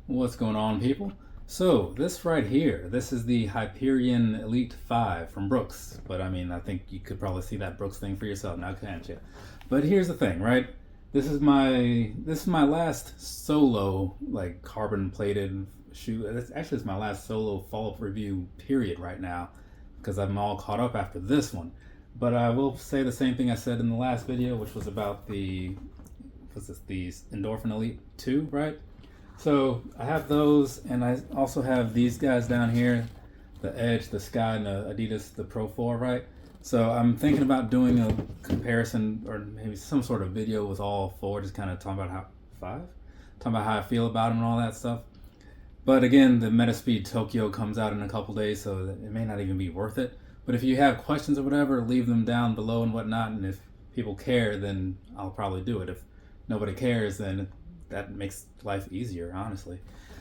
What's going on, people? So this right here, this is the Hyperion Elite 5 from Brooks. But I mean, I think you could probably see that Brooks thing for yourself now, can't you? But here's the thing, right? This is my last solo like carbon plated shoe. It's my last solo follow-up review period right now because I'm all caught up after this one. But I will say the same thing I said in the last video, which was about the Endorphin Elite 2, right? So I have those, and I also have these guys down here, the Edge, the Sky, and the Adidas, the Pro 4, right? So I'm thinking about doing a comparison or maybe some sort of video with all four, just kind of talking about how I feel about them and all that stuff. But again, the Metaspeed Tokyo comes out in a couple days, so it may not even be worth it. But if you have questions or whatever, leave them down below and whatnot, and if people care, then I'll probably do it. If nobody cares, then that makes life easier, honestly.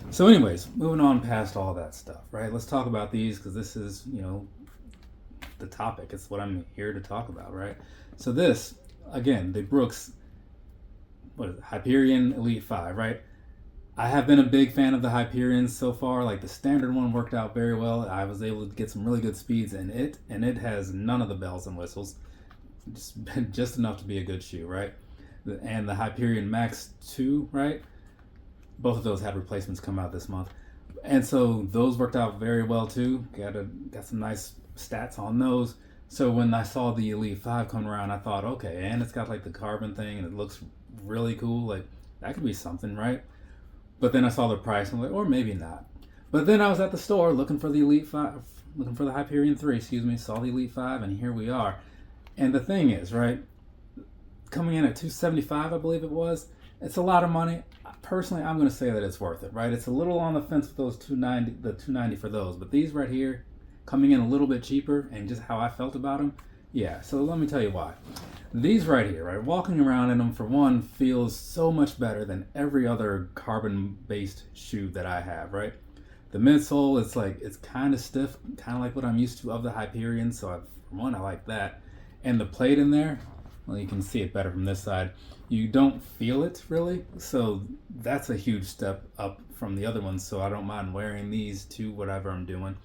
So anyways, moving on past all that stuff, right? Let's talk about these because this is, the topic. It's what I'm here to talk about, right? So this, again, the Brooks, Hyperion Elite 5, right? I have been a big fan of the Hyperions so far. Like the standard one worked out very well. I was able to get some really good speeds in it, and it has none of the bells and whistles. Just enough to be a good shoe, right? And the Hyperion Max 2, right? Both of those had replacements come out this month. And so those worked out very well too. Got some nice stats on those. So when I saw the Elite 5 come around, I thought, okay, and it's got like the carbon thing and it looks really cool. Like that could be something, right? But then I saw the price and I'm like, or maybe not. But then I was at the store looking for the Elite 5, looking for the Hyperion 3, saw the Elite 5, and here we are. And the thing is, right? Coming in at $275, I believe it was. It's a lot of money. Personally, I'm going to say that it's worth it, right? It's a little on the fence with those $290 for those, but these right here, coming in a little bit cheaper, and just how I felt about them, yeah. So let me tell you why. These right here, right? Walking around in them, for one, feels so much better than every other carbon-based shoe that I have, right? The midsole, it's kind of stiff, kind of like what I'm used to of the Hyperion. So for one, I like that, and the plate in there. Well, you can see it better from this side. You don't feel it really, so that's a huge step up from the other ones. So I don't mind wearing these to whatever I'm doing.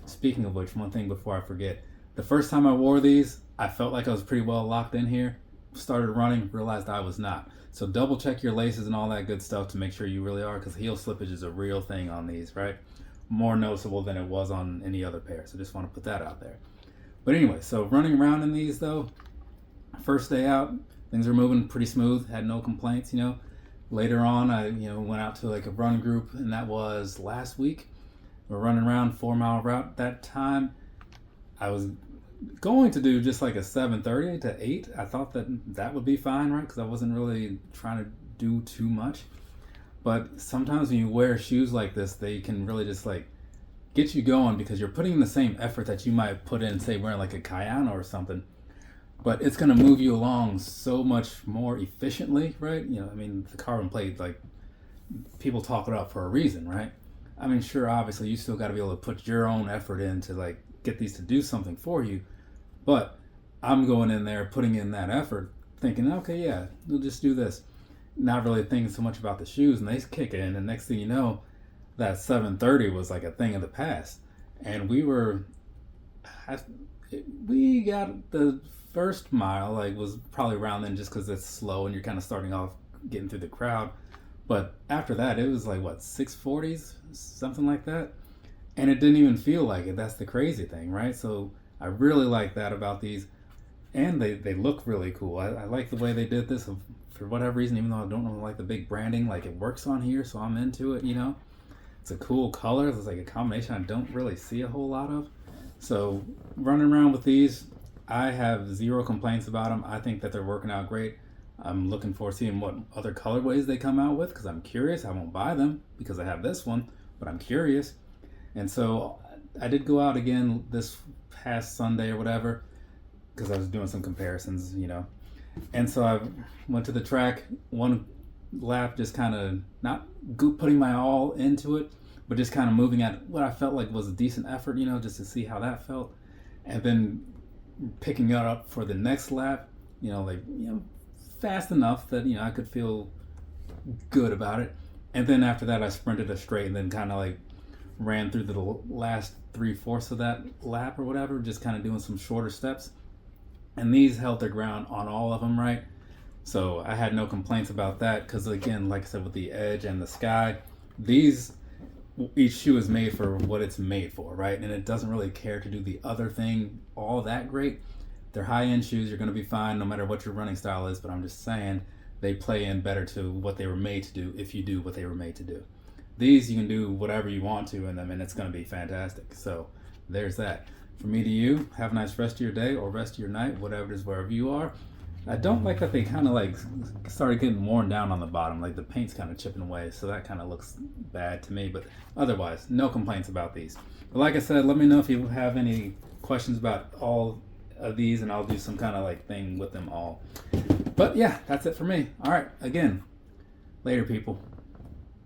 Speaking of which, one thing before I forget, the first time I wore these, I felt like I was pretty well locked in here. Started running, realized I was not. So double check your laces and all that good stuff to make sure you really are, because heel slippage is a real thing on these, right? More noticeable than it was on any other pair. So just want to put that out there. But anyway, so running around in these though, first day out, things were moving pretty smooth, had no complaints, Later on, I, went out to like a run group, and that was last week. We're running around 4-mile route. That time, I was going to do just like a 7:30 to 8. I thought that would be fine, right? Because I wasn't really trying to do too much. But sometimes when you wear shoes like this, they can really just like get you going because you're putting in the same effort that you might put in, say, wearing like a Kayano or something. But it's going to move you along so much more efficiently, right? The carbon plate, like, people talk it up for a reason, right? I mean, sure, obviously, you still got to be able to put your own effort in to, like, get these to do something for you. But I'm going in there, putting in that effort, thinking, okay, yeah, we'll just do this. Not really thinking so much about the shoes, and they kick in, and next thing you know, that 7:30 was like a thing of the past. And we got the first mile, like, was probably around then just because it's slow and you're kind of starting off getting through the crowd. But after that, it was like, what, 6:40s? Something like that. And it didn't even feel like it. That's the crazy thing, right? So I really like that about these. And they look really cool. I like the way they did this for whatever reason, even though I don't really like the big branding. Like, it works on here, so I'm into it, It's a cool color. It's like a combination I don't really see a whole lot of. So running around with these, I have zero complaints about them. I think that they're working out great. I'm looking forward to seeing what other colorways they come out with because I'm curious. I won't buy them because I have this one, but I'm curious. And so I did go out again this past Sunday or whatever because I was doing some comparisons, And so I went to the track, one lap, just kind of not putting my all into it, but just kind of moving at what I felt like was a decent effort, just to see how that felt. And then picking it up for the next lap, fast enough that I could feel good about it. And then after that, I sprinted a straight and then kind of like ran through the last 3/4 of that lap or whatever, just kind of doing some shorter steps. And these held their ground on all of them, right? So I had no complaints about that because, again, like I said, with the Edge and the Sky, each shoe is made for what it's made for, right? And it doesn't really care to do the other thing all that great. They're high-end shoes. You're going to be fine no matter what your running style is, but I'm just saying they play in better to what they were made to do if you do what they were made to do. These, you can do whatever you want to in them, and it's going to be fantastic. So there's that. From me to you, have a nice rest of your day or rest of your night, whatever it is, wherever you are. I don't like that they kind of like started getting worn down on the bottom, like the paint's kind of chipping away, so that kind of looks bad to me, but otherwise, no complaints about these. But like I said, let me know if you have any questions about all of these, and I'll do some kind of like thing with them all. But yeah, that's it for me. All right, again, later people.